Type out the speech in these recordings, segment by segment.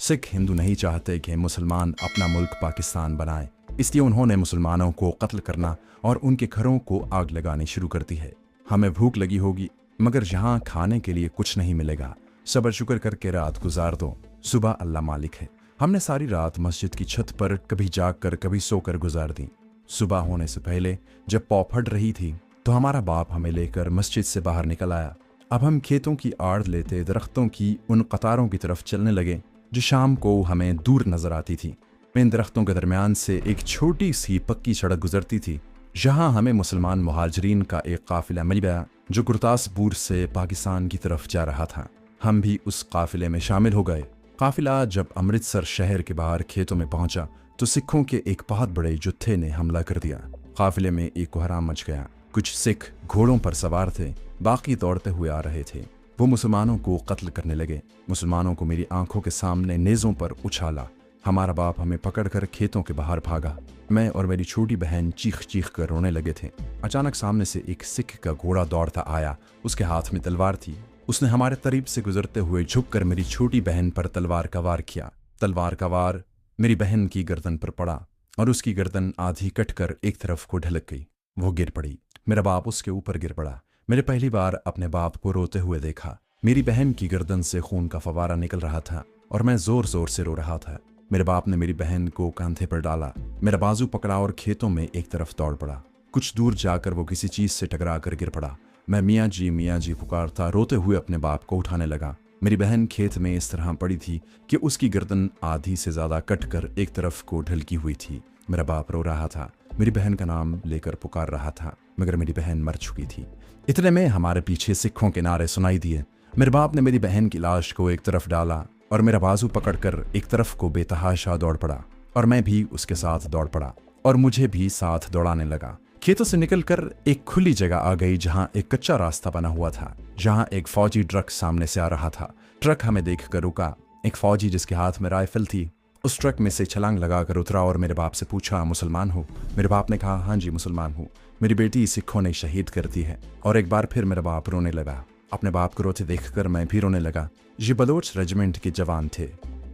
सिख हिंदू नहीं चाहते कि मुसलमान अपना मुल्क पाकिस्तान बनाएं, इसलिए उन्होंने मुसलमानों को कत्ल करना और उनके घरों को आग लगानी शुरू कर दी है। हमें भूख लगी होगी मगर यहाँ खाने के लिए कुछ नहीं मिलेगा। सब्र शुक्र करके रात गुजार दो, सुबह अल्लाह मालिक है। हमने सारी रात मस्जिद की छत पर कभी जागकर कभी सोकर गुजार दी। सुबह होने से पहले जब पौ फट रही थी तो हमारा बाप हमें लेकर मस्जिद से बाहर निकल आया। अब हम खेतों की आड़ लेते दरख्तों की उन कतारों की तरफ चलने लगे जो शाम को हमें दूर नजर आती थी। इन दरख्तों के दरमियान से एक छोटी सी पक्की सड़क गुजरती थी। जहां हमें मुसलमान मुहाजिरीन का एक काफिला मिल गया जो गुरदासपुर से पाकिस्तान की तरफ जा रहा था। हम भी उस काफिले में शामिल हो गए। काफिला जब अमृतसर शहर के बाहर खेतों में पहुंचा तो सिखों के एक बहुत बड़े जुत्थे ने हमला कर दिया। काफिले में एक कोहराम मच गया। कुछ सिख घोड़ों पर सवार थे, बाकी दौड़ते हुए आ रहे थे। वो मुसलमानों को कत्ल करने लगे। मुसलमानों को मेरी आंखों के सामने नेज़ों पर उछाला। हमारा बाप हमें पकड़कर खेतों के बाहर भागा। मैं और मेरी छोटी बहन चीख चीख कर रोने लगे थे। अचानक सामने से एक सिख का घोड़ा दौड़ता आया। उसके हाथ में तलवार थी। उसने हमारे करीब से गुजरते हुए झुककर मेरी छोटी बहन पर तलवार का वार किया। तलवार का वार मेरी बहन की गर्दन पर पड़ा और उसकी गर्दन आधी कटकर एक तरफ को ढलक गई। वो गिर पड़ी। मेरा बाप उसके ऊपर गिर पड़ा। मैंने पहली बार अपने बाप को रोते हुए देखा। मेरी बहन की गर्दन से खून का फवारा निकल रहा था और मैं जोर जोर से रो रहा था। मेरे बाप ने मेरी बहन को कांधे पर डाला, मेरा बाजू पकड़ा और खेतों में एक तरफ दौड़ पड़ा। कुछ दूर जाकर वो किसी चीज से टकरा कर गिर पड़ा। मैं मियाँ जी पुकारता रोते हुए अपने बाप को उठाने लगा। मेरी बहन खेत में इस तरह पड़ी थी कि उसकी गर्दन आधी से ज्यादा कटकर एक तरफ को ढलकी हुई थी। मेरा बाप रो रहा था, मेरी बहन का नाम लेकर पुकार रहा था, मगर मेरी बहन मर चुकी थी। इतने में हमारे पीछे सिखों के नारे सुनाई दिए। मेरे बाप ने मेरी बहन की लाश को एक तरफ डाला और मेरा बाजू पकड़कर एक तरफ को बेतहाशा दौड़ पड़ा और मैं भी उसके साथ दौड़ पड़ा और मुझे भी साथ दौड़ाने लगा। खेतों से निकलकर एक खुली जगह आ गई जहां एक कच्चा रास्ता बना हुआ था, जहां एक फौजी ट्रक सामने से आ रहा था। ट्रक हमें देखकर रुका। एक फौजी जिसके हाथ में राइफल थी उस ट्रक में से छलांग लगाकर उतरा और मेरे बाप से पूछा, मुसलमान हो? मेरे बाप ने कहा, हाँ जी मुसलमान हूँ। मेरी बेटी सिखों ने शहीद कर दी है। और एक बार फिर मेरा बाप रोने लगा। अपने बाप को रोते देखकर मैं भी रोने लगा। ये बलोच रेजिमेंट के जवान थे।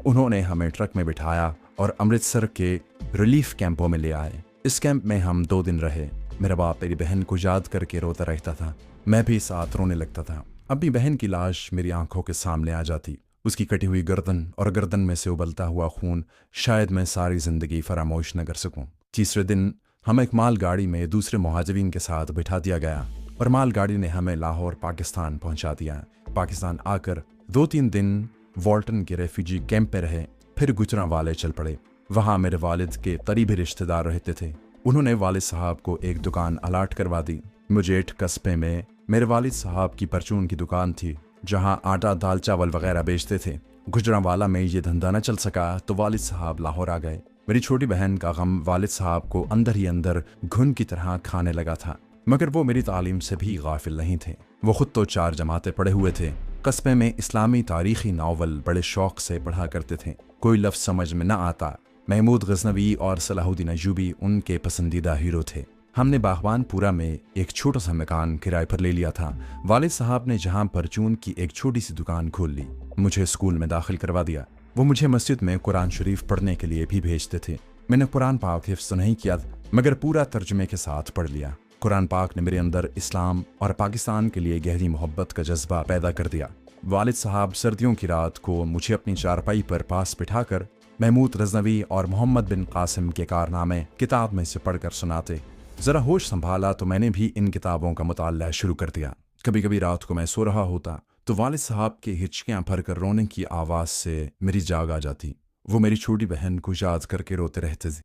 उन्होंने हमें ट्रक में बिठाया और अमृतसर के रिलीफ कैंपों में ले आए। इस कैंप में हम 2 दिन रहे। मेरा बाप मेरी बहन को याद करके रोता रहता था। मैं भी साथ रोने लगता था। अपनी बहन की लाश मेरी आंखों के सामने आ जाती, उसकी कटी हुई गर्दन और गर्दन में से उबलता हुआ खून। शायद मैं सारी जिंदगी फरामोश न कर सकूं। तीसरे दिन हम एक मालगाड़ी में दूसरे मुहाजिरीन के साथ बिठा दिया गया और मालगाड़ी ने हमें लाहौर पाकिस्तान पहुंचा दिया। पाकिस्तान आकर 2-3 दिन वॉल्टन के रेफ्यूजी कैंप में रहे, फिर गुजरांवाले चल पड़े। वहां मेरे वालिद के करीबी रिश्तेदार रहते थे। उन्होंने वालिद साहब को एक दुकान अलाट करवा दी। मुजेठ कस्बे में मेरे वालिद साहब की परचून की दुकान थी जहां आटा दाल चावल वगैरह बेचते थे। गुजरांवाला में ये धंधा न चल सका तो वालिद साहब लाहौर आ गए। मेरी छोटी बहन का गम वालिद साहब को अंदर ही अंदर घुन की तरह खाने लगा था, मगर वो मेरी तालीम से भी गाफिल नहीं थे। वो खुद तो 4 जमातें पढ़े हुए थे। कस्बे में इस्लामी तारीखी नावल बड़े शौक से पढ़ा करते थे। कोई लफ्ज़ समझ में न आता। महमूद गजनवी और सलाहुद्दीन अय्यूबी उनके पसंदीदा हीरो थे। हमने बागवानपुरा में एक छोटा सा मकान किराए पर ले लिया था। वालिद साहब ने जहां परचून की एक छोटी सी दुकान खोल ली। मुझे स्कूल में दाखिल करवा दिया। वो मुझे मस्जिद में कुरान शरीफ पढ़ने के लिए भी भेजते थे। मैंने कुरान पाक हिफ्ज़ नहीं किया मगर पूरा तर्जुमे के साथ पढ़ लिया। कुरान पाक ने मेरे अंदर इस्लाम और पाकिस्तान के लिए गहरी मोहब्बत का जज्बा पैदा कर दिया। वालिद साहब सर्दियों की रात को मुझे अपनी चारपाई पर पास बिठाकर महमूद गजनवी और मोहम्मद बिन कासिम के कारनामे किताब में से पढ़कर सुनाते। ज़रा होश संभाला तो मैंने भी इन किताबों का मुताला शुरू कर दिया। कभी कभी रात को मैं सो रहा होता तो वालिद साहब के हिचकियाँ भरकर रोने की आवाज़ से मेरी जाग आ जाती। वो मेरी छोटी बहन को याद करके रोते रहते थे।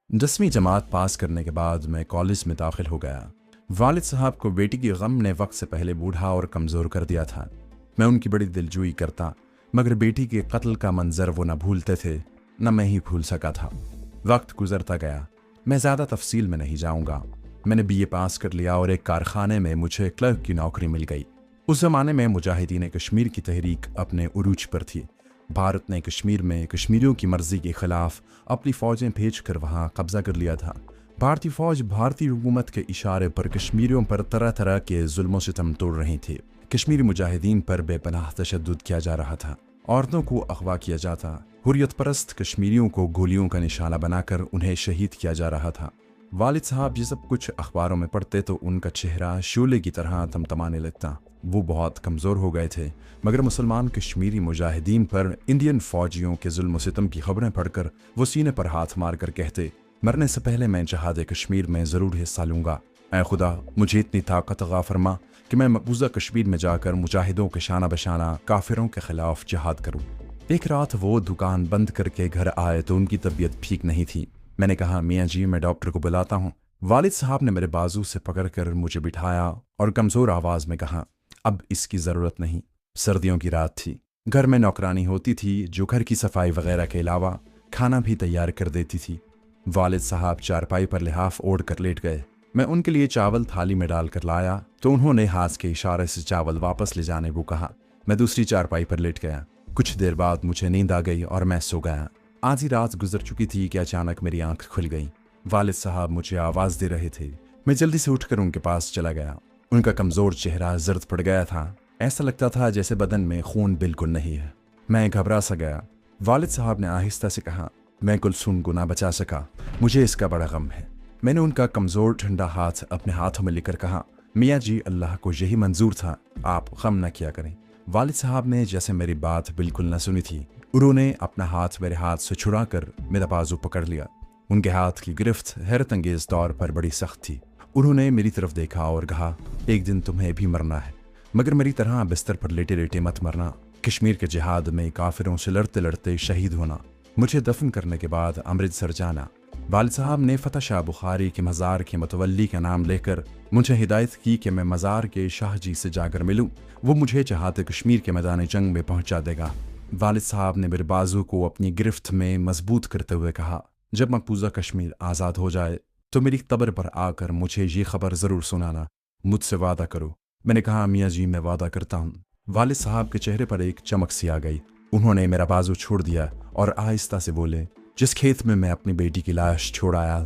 10वीं जमात पास करने के बाद मैं कॉलेज में दाखिल हो गया। वालिद साहब को बेटी की गम ने वक्त से पहले बूढ़ा और कमज़ोर कर दिया था। मैं उनकी बड़ी दिलजोई करता, मगर बेटी के कत्ल का मंजर वो न भूलते थे, न मैं ही भूल सका था। वक्त गुजरता गया। मैं ज़्यादा तफसील में नहीं जाऊँगा। मैंने BA पास कर लिया और एक कारखाने में मुझे क्लर्क की नौकरी मिल गई। उस ज़माने में मुजाहिदीन कश्मीर की तहरीक अपने उरूज पर थी। भारत ने कश्मीर में कश्मीरियों की मर्जी के खिलाफ अपनी फ़ौजें भेजकर वहाँ कब्जा कर लिया था। भारतीय फ़ौज भारतीय हुकूमत के इशारे पर कश्मीरियों पर तरह तरह के जुल्म सितम तोड़ रही थी। कश्मीरी मुजाहिदीन पर बेपनाह तशद्दुद किया जा रहा था। औरतों को अगवा किया जाता, हुर्रियत परस्त कश्मीरियों को गोलियों का निशाना बनाकर उन्हें शहीद किया जा रहा था। वालिद साहब ये सब कुछ अखबारों में पढ़ते तो उनका चेहरा शोले की तरह तमतमाने लगता। वो बहुत कमज़ोर हो गए थे, मगर मुसलमान कश्मीरी मुजाहिदीन पर इंडियन फ़ौजियों के जुल्म सितम की खबरें पढ़कर वो सीने पर हाथ मार कर कहते, मरने से पहले मैं जहाद कश्मीर में ज़रूर हिस्सा लूँगा। ऐ खुदा, मुझे इतनी ताकत अता फरमा कि मैं मकबूजा कश्मीर में जाकर मुजाहिदों के शाना बशाना काफिरों के खिलाफ जहाद करूँ। एक रात वो दुकान बंद करके घर आए तो उनकी तबीयत ठीक नहीं थी। मैंने कहा, मियाँ जी मैं डॉक्टर को बुलाता हूँ। वालिद साहब ने मेरे बाजू से पकड़कर मुझे बिठाया और कमज़ोर आवाज़ में कहा, अब इसकी ज़रूरत नहीं। सर्दियों की रात थी, घर में नौकरानी होती थी जो घर की सफाई वगैरह के अलावा खाना भी तैयार कर देती थी। वालिद साहब चारपाई पर लिहाफ ओढ़ कर लेट गए। मैं उनके लिए चावल थाली में डालकर लाया तो उन्होंने हाथ के इशारे से चावल वापस ले जाने को कहा। मैं दूसरी चारपाई पर लेट गया। कुछ देर बाद मुझे नींद आ गई और मैं सो गया। आधी रात गुजर चुकी थी कि अचानक मेरी आंख खुल गई। वालिद साहब मुझे आवाज़ दे रहे थे। मैं जल्दी से उठकर उनके पास चला गया। उनका कमज़ोर चेहरा जर्द पड़ गया था। ऐसा लगता था जैसे बदन में खून बिल्कुल नहीं है। मैं घबरा सा गया। वालिद साहब ने आहिस्ता से कहा, मैं कुलसूम को ना बचा सका, मुझे इसका बड़ा गम है। मैंने उनका कमज़ोर ठंडा हाथ अपने हाथों में लेकर कहा, मियाँ जी अल्लाह को यही मंजूर था, आप गम न किया करें। वालिद साहब ने जैसे मेरी बात बिल्कुल न सुनी थी। उन्होंने अपना हाथ मेरे हाथ से छुड़ा कर मेरा बाजू पकड़ लिया। उनके हाथ की गिरफ्त हैरत अंगेज तौर पर बड़ी सख्त थी। उन्होंने मेरी तरफ देखा और कहा, एक दिन तुम्हें भी मरना है, मगर मेरी तरह बिस्तर पर लेटे लेटे मत मरना। कश्मीर के जिहाद में काफिरों से लड़ते लड़ते शहीद होना, मुझे दफन करने के बाद अमृतसर जाना। वालिद साहब ने फतह शाह बुखारी के मज़ार के मुतवल्ली का नाम लेकर मुझे हिदायत की कि मैं मज़ार के शाह जी से जाकर मिलूं। वो मुझे जहाद कश्मीर के मैदान जंग में पहुंचा देगा। वालिद साहब ने मेरे बाजू को अपनी गिरफ्त में मजबूत करते हुए कहा, जब मकबूजा कश्मीर आज़ाद हो जाए तो मेरी कब्र पर आकर मुझे ये खबर ज़रूर सुनाना, मुझसे वादा करो। मैंने कहा, मियाँ जी मैं वादा करता हूँ। वालिद साहब के चेहरे पर एक चमक सी आ गई। उन्होंने मेरा बाजू छोड़ दिया और आहिस्ता से बोले, जिस खेत में मैं अपनी बेटी की लाश छोड़ आया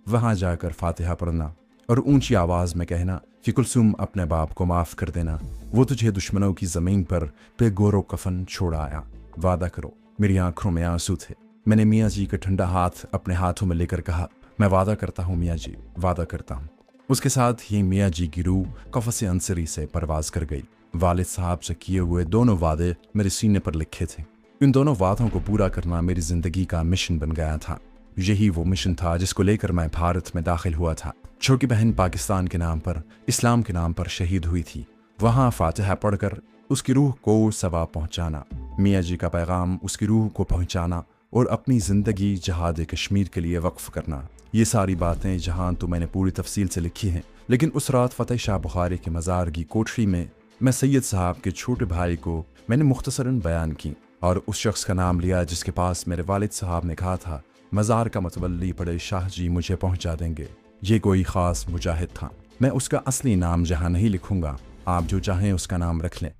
वहाँ जाकर फातिहा पढ़ना और ऊंची आवाज़ में कहना कि कुलसूम अपने बाप को माफ़ कर देना, वो तुझे दुश्मनों की ज़मीन पर बेगोरो कफन छोड़ आया। वादा करो। मेरी आंखों में आंसू थे। मैंने मियाँ जी का ठंडा हाथ अपने हाथों में लेकर कहा, मैं वादा करता हूँ मियाँ जी, वादा करता हूँ। उसके साथ ही मियाँ जी की रूह कफ़स अंसरी से परवाज़ कर गई। वालिद साहब से किए हुए दोनों वादे मेरे सीने पर लिखे थे। इन दोनों वादों को पूरा करना मेरी ज़िंदगी का मिशन बन गया था। यही वो मिशन था जिसको लेकर मैं भारत में दाखिल हुआ था। छोटी बहन पाकिस्तान के नाम पर, इस्लाम के नाम पर शहीद हुई थी। वहाँ फातिहा पढ़कर उसकी रूह को सवाब पहुँचाना, मियाँ जी का पैगाम उसकी रूह को पहुँचाना और अपनी ज़िंदगी जहाद कश्मीर के लिए वक्फ करना, ये सारी बातें जहाँ तो मैंने पूरी तफसील से लिखी हैं। लेकिन उस रात फतह शाह बुखारी के मज़ार की कोठरी में मैं सैयद साहब के छोटे भाई को मैंने मुख्तसरन बयान की और उस शख्स का नाम लिया जिसके पास मेरे वालिद साहब ने कहा था, मज़ार का मतवल्ली पड़े शाह जी मुझे पहुंचा देंगे। ये कोई ख़ास मुजाहिद था। मैं उसका असली नाम जहाँ नहीं लिखूंगा, आप जो चाहें उसका नाम रख लें।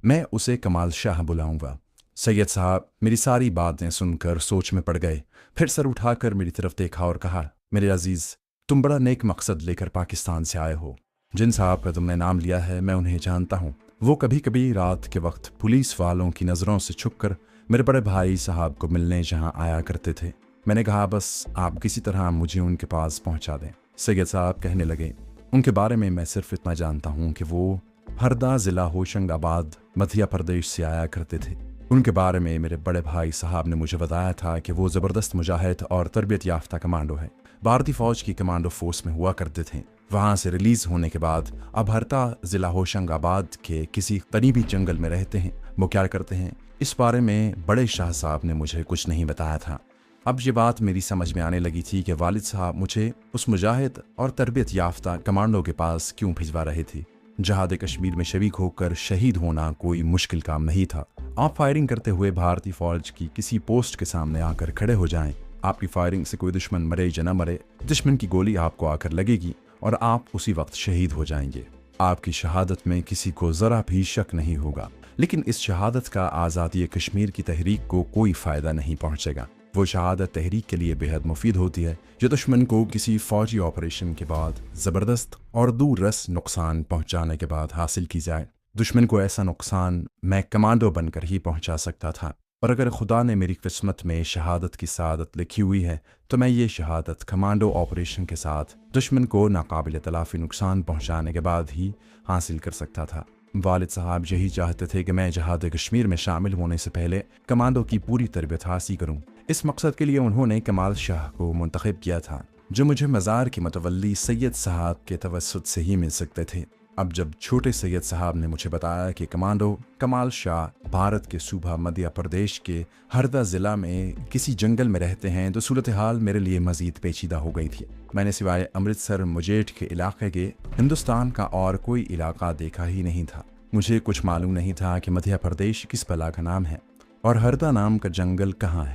मैं उसे कमाल शाह बुलाऊंगा। सैयद साहब मेरी सारी बातें सुनकर सोच में पड़ गए। फिर सर उठाकर मेरी तरफ देखा और कहा, मेरे अजीज़, तुम बड़ा नेक मकसद लेकर पाकिस्तान से आए हो। जिन साहब का तुमने नाम लिया है मैं उन्हें जानता हूँ। वो कभी कभी रात के वक्त पुलिस वालों की नज़रों से छुपकर मेरे बड़े भाई साहब को मिलने जहाँ आया करते थे। मैंने कहा, बस आप किसी तरह मुझे उनके पास पहुँचा दें। सैयद साहब कहने लगे, उनके बारे में मैं सिर्फ इतना जानता हूँ कि वो हरदा ज़िला होशंगाबाद मध्य प्रदेश से आया करते थे। उनके बारे में मेरे बड़े भाई साहब ने मुझे बताया था कि वो ज़बरदस्त मुजाहिद और तरबियत याफ्ता कमांडो है। भारतीय फ़ौज की कमांडो फोर्स में हुआ करते थे। वहाँ से रिलीज़ होने के बाद अब हरदा ज़िला होशंगाबाद के किसी करीबी जंगल में रहते हैं। वो क्या करते हैं, इस बारे में बड़े शाह साहब ने मुझे कुछ नहीं बताया था। अब ये बात मेरी समझ में आने लगी थी कि वालिद साहब मुझे उस मुजाहिद और तरबियत याफ्ता कमांडो के पास क्यों भिजवा रहे थे। जहाद कश्मीर में शरीक होकर शहीद होना कोई मुश्किल काम नहीं था। आप फायरिंग करते हुए भारतीय फ़ौज की किसी पोस्ट के सामने आकर खड़े हो जाएं। आपकी फायरिंग से कोई दुश्मन मरे या न मरे, दुश्मन की गोली आपको आकर लगेगी और आप उसी वक्त शहीद हो जाएंगे। आपकी शहादत में किसी को ज़रा भी शक नहीं होगा। लेकिन इस शहादत का आज़ादी कश्मीर की तहरीक को कोई फ़ायदा नहीं पहुँचेगा। वो शहादत तहरीक के लिए बेहद मुफीद होती है जो दुश्मन को किसी फ़ौजी ऑपरेशन के बाद ज़बरदस्त और दूर रस नुकसान पहुँचाने के बाद हासिल की जाए। दुश्मन को ऐसा नुकसान मैं कमांडो बनकर ही पहुँचा सकता था। اور اگر خدا نے میری قسمت میں شہادت کی سعادت لکھی ہوئی ہے تو میں یہ شہادت کمانڈو آپریشن کے ساتھ دشمن کو ناقابل تلافی نقصان پہنچانے کے بعد ہی حاصل کر سکتا تھا۔ والد صاحب یہی چاہتے تھے کہ میں جہاد کشمیر میں شامل ہونے سے پہلے کمانڈو کی پوری تربیت حاصل کروں۔ اس مقصد کے لیے انہوں نے کمال شاہ کو منتخب کیا تھا، جو مجھے مزار کے متولی سید صاحب کے توسط سے ہی مل سکتے تھے۔ اب جب چھوٹے سید صاحب نے مجھے بتایا کہ کمانڈو کمال شاہ بھارت کے صوبہ مدھیہ پردیش کے ہردا ضلع میں کسی جنگل میں رہتے ہیں تو صورتحال میرے لیے مزید پیچیدہ ہو گئی تھی۔ میں نے سوائے امرتسر مجیٹھ کے علاقے کے ہندوستان کا اور کوئی علاقہ دیکھا ہی نہیں تھا۔ مجھے کچھ معلوم نہیں تھا کہ مدھیہ پردیش کس بلا کا نام ہے اور ہردا نام کا جنگل کہاں ہے،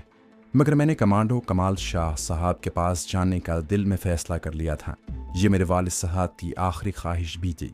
مگر میں نے کمانڈو کمال شاہ صاحب کے پاس جانے کا دل میں فیصلہ کر لیا تھا۔ یہ میرے والد صاحب کی آخری خواہش بھی تھی،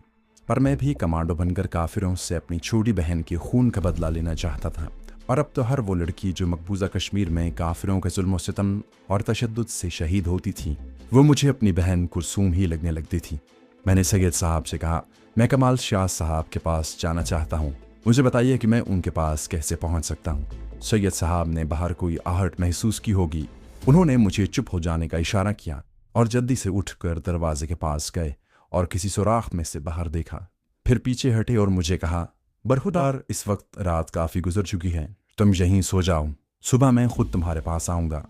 پر میں بھی کمانڈو بن کر کافروں سے اپنی چھوٹی بہن کے خون کا بدلہ لینا چاہتا تھا۔ اور اب تو ہر وہ لڑکی جو مقبوضہ کشمیر میں کافروں کے ظلم و ستم اور تشدد سے شہید ہوتی تھی وہ مجھے اپنی بہن کلثوم ہی لگنے لگتی تھی۔ میں نے سید صاحب سے کہا، میں کمال شاہ صاحب کے پاس جانا چاہتا ہوں، مجھے بتائیے کہ میں ان کے پاس کیسے پہنچ سکتا ہوں۔ سید صاحب نے باہر کوئی آہٹ محسوس کی ہوگی، انہوں نے مجھے چپ ہو جانے کا اشارہ کیا اور جلدی سے اٹھ کر دروازے کے پاس گئے اور کسی سوراخ میں سے باہر دیکھا، پھر پیچھے ہٹے اور مجھے کہا، برخودار اس وقت رات کافی گزر چکی ہے، تم یہیں سو جاؤ، صبح میں خود تمہارے پاس آؤں گا،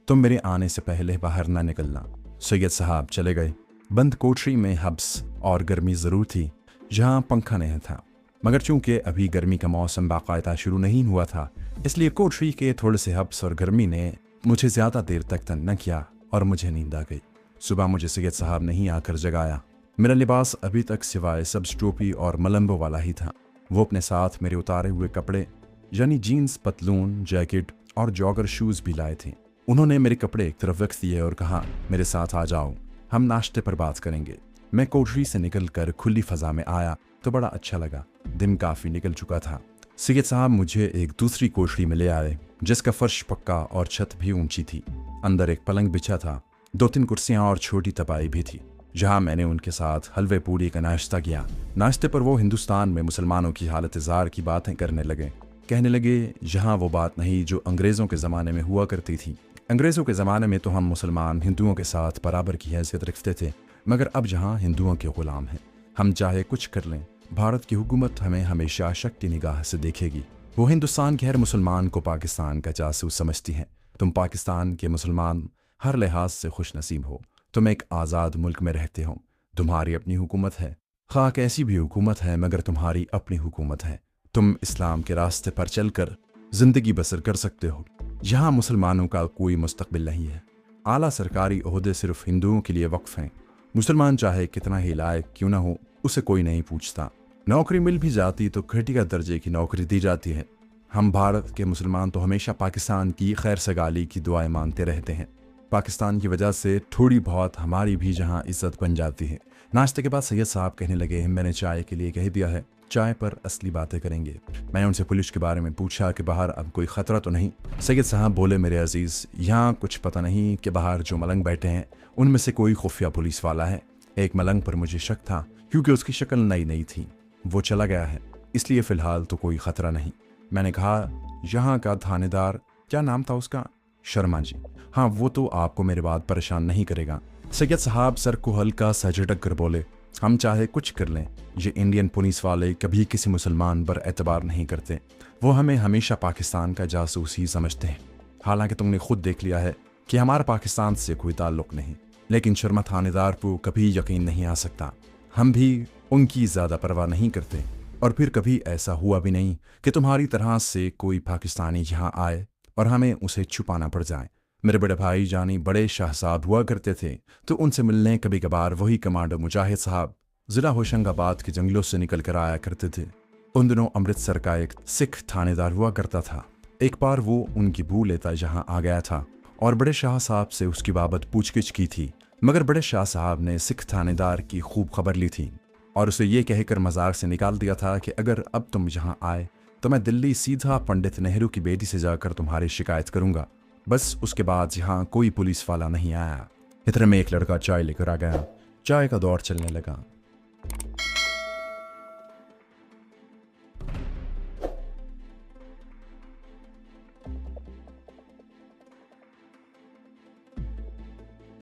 تم میرے آنے سے پہلے باہر نہ نکلنا۔ سید صاحب چلے گئے۔ بند کوٹری میں حبس اور گرمی ضرور تھی، جہاں پنکھا نہیں تھا، مگر چونکہ ابھی گرمی کا موسم باقاعدہ شروع نہیں ہوا تھا اس لیے کوٹری کے تھوڑے سے حبس اور گرمی نے مجھے زیادہ دیر تک تنگ نہ کیا اور مجھے نیند آ گئی۔ صبح مجھے سید صاحب نہیں آ کر جگایا۔ میرا لباس ابھی تک سوائے سبز ٹوپی اور ملمبو والا ہی تھا۔ وہ اپنے ساتھ میرے اتارے ہوئے کپڑے یعنی جینز، پتلون، جیکٹ اور جاگر شوز بھی لائے تھے۔ انہوں نے میرے کپڑے ایک طرف رکھ دیے اور کہا، میرے ساتھ آ جاؤ، ہم ناشتے پر بات کریں گے۔ میں کوٹری سے نکل کر کھلی فضا میں آیا تو بڑا اچھا لگا۔ دن کافی نکل چکا تھا۔ سید صاحب مجھے ایک دوسری کوٹری میں لے آئے جس کا فرش پکا اور چھت بھی اونچی تھی۔ اندر ایک پلنگ بچھا تھا، 2-3 کرسیاں اور چھوٹی تپائی بھی تھی، جہاں میں نے ان کے ساتھ حلوے پوڑی کا ناشتہ کیا۔ ناشتے پر وہ ہندوستان میں مسلمانوں کی حالت زار کی باتیں کرنے لگے۔ کہنے لگے، یہاں وہ بات نہیں جو انگریزوں کے زمانے میں ہوا کرتی تھی۔ انگریزوں کے زمانے میں تو ہم مسلمان ہندوؤں کے ساتھ برابر کی حیثیت رکھتے تھے، مگر اب جہاں ہندوؤں کے غلام ہیں، ہم چاہے کچھ کر لیں، بھارت کی حکومت ہمیں ہمیشہ شک کی نگاہ سے دیکھے گی۔ وہ ہندوستان کے ہر مسلمان کو پاکستان کا جاسوس سمجھتی ہیں۔ تم پاکستان کے مسلمان ہر لحاظ سے خوش نصیب ہو، تم ایک آزاد ملک میں رہتے ہو، تمہاری اپنی حکومت ہے، خواہ کیسی بھی حکومت ہے مگر تمہاری اپنی حکومت ہے، تم اسلام کے راستے پر چل کر زندگی بسر کر سکتے ہو۔ یہاں مسلمانوں کا کوئی مستقبل نہیں ہے، اعلیٰ سرکاری عہدے صرف ہندوؤں کے لیے وقف ہیں، مسلمان چاہے کتنا ہی لائق کیوں نہ ہو اسے کوئی نہیں پوچھتا، نوکری مل بھی جاتی تو گھٹیا درجے کی نوکری دی جاتی ہے۔ ہم بھارت کے مسلمان تو ہمیشہ پاکستان کی خیر سگالی کی دعائیں مانتے رہتے ہیں، پاکستان کی وجہ سے تھوڑی بہت ہماری بھی جہاں عزت بن جاتی ہے۔ ناشتے کے بعد سید صاحب کہنے لگے، میں نے چائے کے لیے کہہ دیا ہے، چائے پر اصلی باتیں کریں گے۔ میں نے ان سے پولیس کے بارے میں پوچھا کہ باہر اب کوئی خطرہ تو نہیں؟ سید صاحب بولے، میرے عزیز، یہاں کچھ پتہ نہیں کہ باہر جو ملنگ بیٹھے ہیں ان میں سے کوئی خفیہ پولیس والا ہے۔ ایک ملنگ پر مجھے شک تھا کیونکہ اس کی شکل نئی تھی، وہ چلا گیا ہے، اس لیے فی الحال تو کوئی خطرہ نہیں۔ میں نے کہا، یہاں کا تھانے دار کیا نام تھا اس کا؟ شرما جی۔ ہاں، وہ تو آپ کو میرے بعد پریشان نہیں کرے گا۔ سید صاحب سر کو ہلکا سا جھٹک کر بولے، ہم چاہے کچھ کر لیں، یہ انڈین پولیس والے کبھی کسی مسلمان پر اعتبار نہیں کرتے، وہ ہمیں ہمیشہ پاکستان کا جاسوس ہی سمجھتے ہیں۔ حالانکہ تم نے خود دیکھ لیا ہے کہ ہمارا پاکستان سے کوئی تعلق نہیں، لیکن شرما تھانے دار کو کبھی یقین نہیں آ سکتا، ہم بھی ان کی زیادہ پرواہ نہیں کرتے، اور پھر کبھی ایسا ہوا بھی نہیں کہ تمہاری طرح سے کوئی پاکستانی یہاں آئے اور ہمیں اسے چھپانا پڑ جائے۔ میرے بڑے بھائی جانی بڑے شاہ صاحب ہوا کرتے تھے تو ان سے ملنے کبھی کبھار وہی کمانڈر مجاہد صاحب ضلع ہوشنگ آباد کے جنگلوں سے نکل کر آیا کرتے تھے۔ ان دنوں امرتسر کا ایک سکھ تھانے دار ہوا کرتا تھا، ایک بار وہ ان کی بو لیتا یہاں آ گیا تھا اور بڑے شاہ صاحب سے اس کی بابت پوچھ گچھ کی تھی، مگر بڑے شاہ صاحب نے سکھ تھانے دار کی خوب خبر لی تھی اور اسے یہ کہہ کر مزار سے نکال دیا تھا کہ اگر اب تم یہاں آئے تو میں دلی سیدھا پنڈت نہرو کی بیٹی سے جا کر تمہاری شکایت کروں گا۔ بس اس کے بعد یہاں کوئی پولیس والا نہیں آیا۔ اتنے میں ایک لڑکا چائے لے کر آ گیا، چائے کا دور چلنے لگا۔